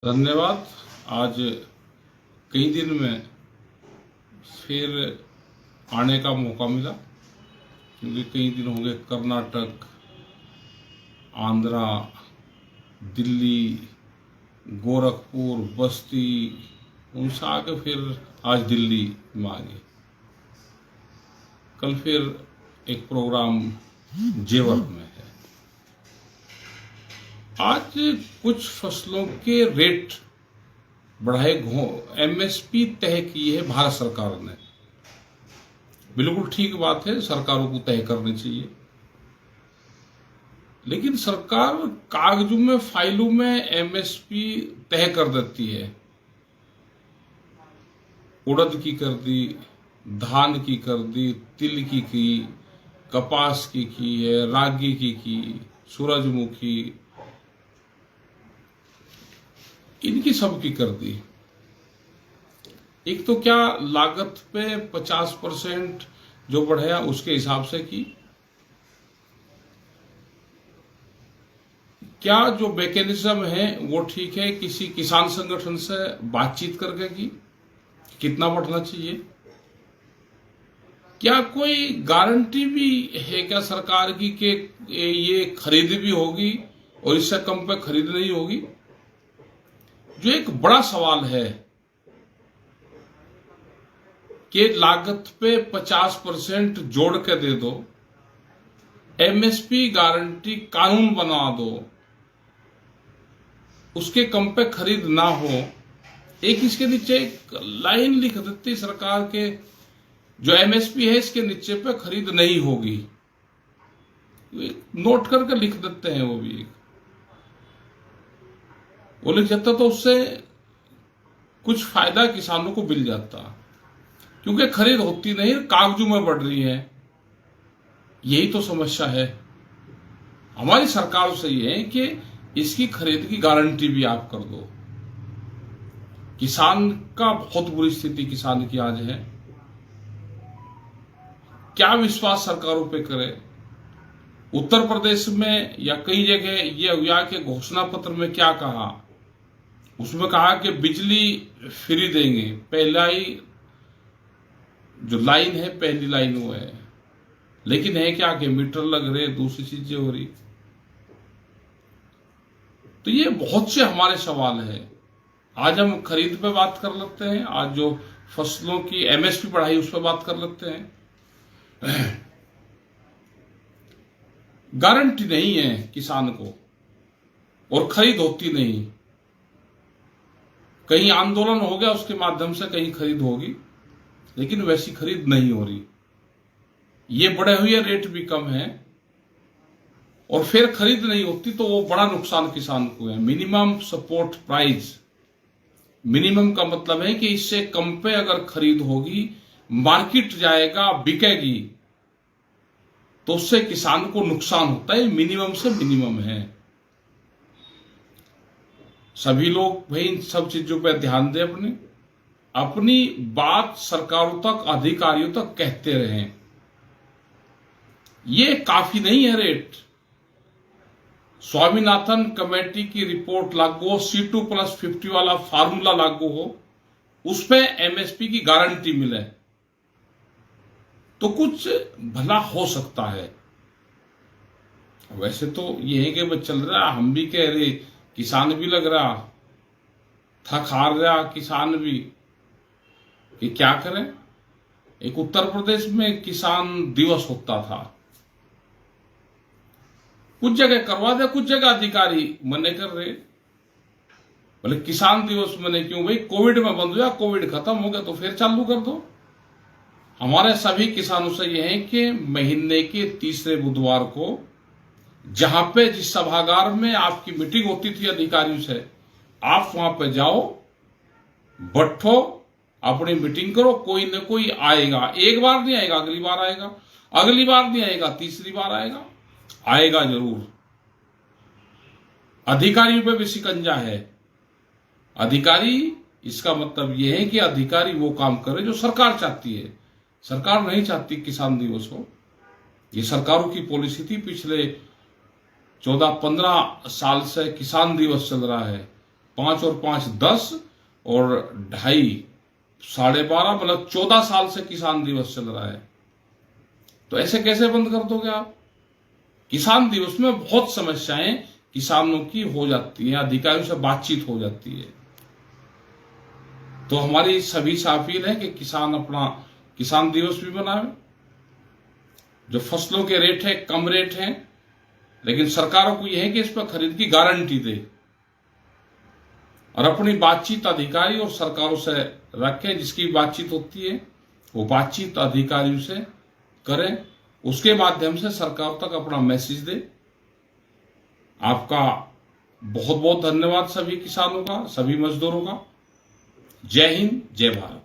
धन्यवाद। आज कई दिन में फिर आने का मौका मिला, क्योंकि कई दिन हो गए कर्नाटक, आंध्रा, दिल्ली, गोरखपुर, बस्ती, उनसे आके फिर आज दिल्ली में आ गए। कल फिर एक प्रोग्राम जेवर में है। आज कुछ फसलों के रेट बढ़ाए, एमएसपी तय की है भारत सरकार ने। बिल्कुल ठीक बात है, सरकारों को तय करनी चाहिए, लेकिन सरकार कागजों में, फाइलों में एमएसपी तय कर देती है। उड़द की कर दी, धान की कर दी, तिल की, कपास की है, रागी की, सूरजमुखी, इनकी सबकी कर दी। एक तो क्या लागत पे 50% जो बढ़ाया उसके हिसाब से की, क्या जो मैकेनिज्म है वो ठीक है, किसी किसान संगठन से बातचीत करके की कितना बढ़ना चाहिए, क्या कोई गारंटी भी है क्या सरकार की कि ये खरीद भी होगी और इससे कम पे खरीद नहीं होगी। जो एक बड़ा सवाल है कि लागत पे 50% जोड़ के दे दो, एमएसपी गारंटी कानून बना दो, उसके कम पे खरीद ना हो। एक इसके नीचे एक लाइन लिख देती सरकार के, जो एमएसपी है इसके नीचे पे खरीद नहीं होगी, नोट करके लिख देते हैं। वो लिख जाता तो उससे कुछ फायदा किसानों को मिल जाता, क्योंकि खरीद होती नहीं, कागजों में बढ़ रही है। यही तो समस्या है हमारी सरकार से, ये है कि इसकी खरीद की गारंटी भी आप कर दो। किसान का बहुत बुरी स्थिति किसान की आज है। क्या विश्वास सरकारों पे करे। उत्तर प्रदेश में या कई जगह ये हुआ कि घोषणा पत्र में क्या कहा, उसमें कहा कि बिजली फ्री देंगे। पहला ही जो लाइन है, पहली लाइन वो है, लेकिन है क्या कि मीटर लग रहे, दूसरी चीजें हो रही। तो ये बहुत से हमारे सवाल है। आज हम खरीद पे बात कर लेते हैं, आज जो फसलों की एमएसपी बढ़ाई उस पर बात कर लेते हैं। गारंटी नहीं है किसान को और खरीद होती नहीं। कहीं आंदोलन हो गया, उसके माध्यम से कहीं खरीद होगी, लेकिन वैसी खरीद नहीं हो रही। ये बढ़े हुए रेट भी कम है और फिर खरीद नहीं होती, तो वो बड़ा नुकसान किसान को है। मिनिमम सपोर्ट प्राइस, मिनिमम का मतलब है कि इससे कम पे अगर खरीद होगी, मार्केट जाएगा, बिकेगी, तो उससे किसान को नुकसान होता है। मिनिमम से मिनिमम है। सभी लोग भाई इन सब चीजों पर ध्यान दें, अपनी बात सरकारों तक, अधिकारियों तक कहते रहें। ये काफी नहीं है रेट। स्वामीनाथन कमेटी की रिपोर्ट लागू हो, C2+50 वाला फार्मूला लागू हो, उस पे एमएसपी की गारंटी मिले, तो कुछ भला हो सकता है। वैसे तो ये है कि बस चल रहा, हम भी कह रहे, किसान भी लग रहा, थक हार रहा किसान भी, कि क्या करें। एक उत्तर प्रदेश में किसान दिवस होता था, कुछ जगह करवा दे, कुछ जगह अधिकारी मने कर रहे। बोले किसान दिवस मने क्यों भाई, कोविड में बंद हुआ, कोविड खत्म हो गया तो फिर चालू कर दो। हमारे सभी किसानों से यह है कि महीने के तीसरे बुधवार को, जहां पे जिस सभागार में आपकी मीटिंग होती थी अधिकारियों से, आप वहां पे जाओ, बैठो, अपनी मीटिंग करो। कोई न कोई आएगा, एक बार नहीं आएगा, अगली बार आएगा, अगली बार नहीं आएगा, तीसरी बार आएगा, आएगा जरूर। अधिकारियों पे भी शिकंजा है। अधिकारी, इसका मतलब यह है कि अधिकारी वो काम करे जो सरकार चाहती है। सरकार नहीं चाहती किसान दिवस हो। ये सरकारों की पॉलिसी थी। पिछले 14-15 साल से किसान दिवस चल रहा है, 5 और 5 10 और 2.5 12.5 मतलब 14 साल से किसान दिवस चल रहा है। तो ऐसे कैसे बंद कर दोगे आप? किसान दिवस में बहुत समस्याएं किसानों की हो जाती हैं, अधिकारियों से बातचीत हो जाती है। तो हमारी सभी से अपील है कि किसान अपना किसान दिवस भी मनावे। जो फसलों के रेट है कम रेट हैं, लेकिन सरकारों को यह है कि इस पर खरीद की गारंटी दे और अपनी बातचीत अधिकारी और सरकारों से रखें। जिसकी बातचीत होती है वो बातचीत अधिकारियों से करें, उसके माध्यम से सरकार तक अपना मैसेज दे। आपका बहुत बहुत धन्यवाद सभी किसानों का, सभी मजदूरों का। जय हिंद, जय भारत।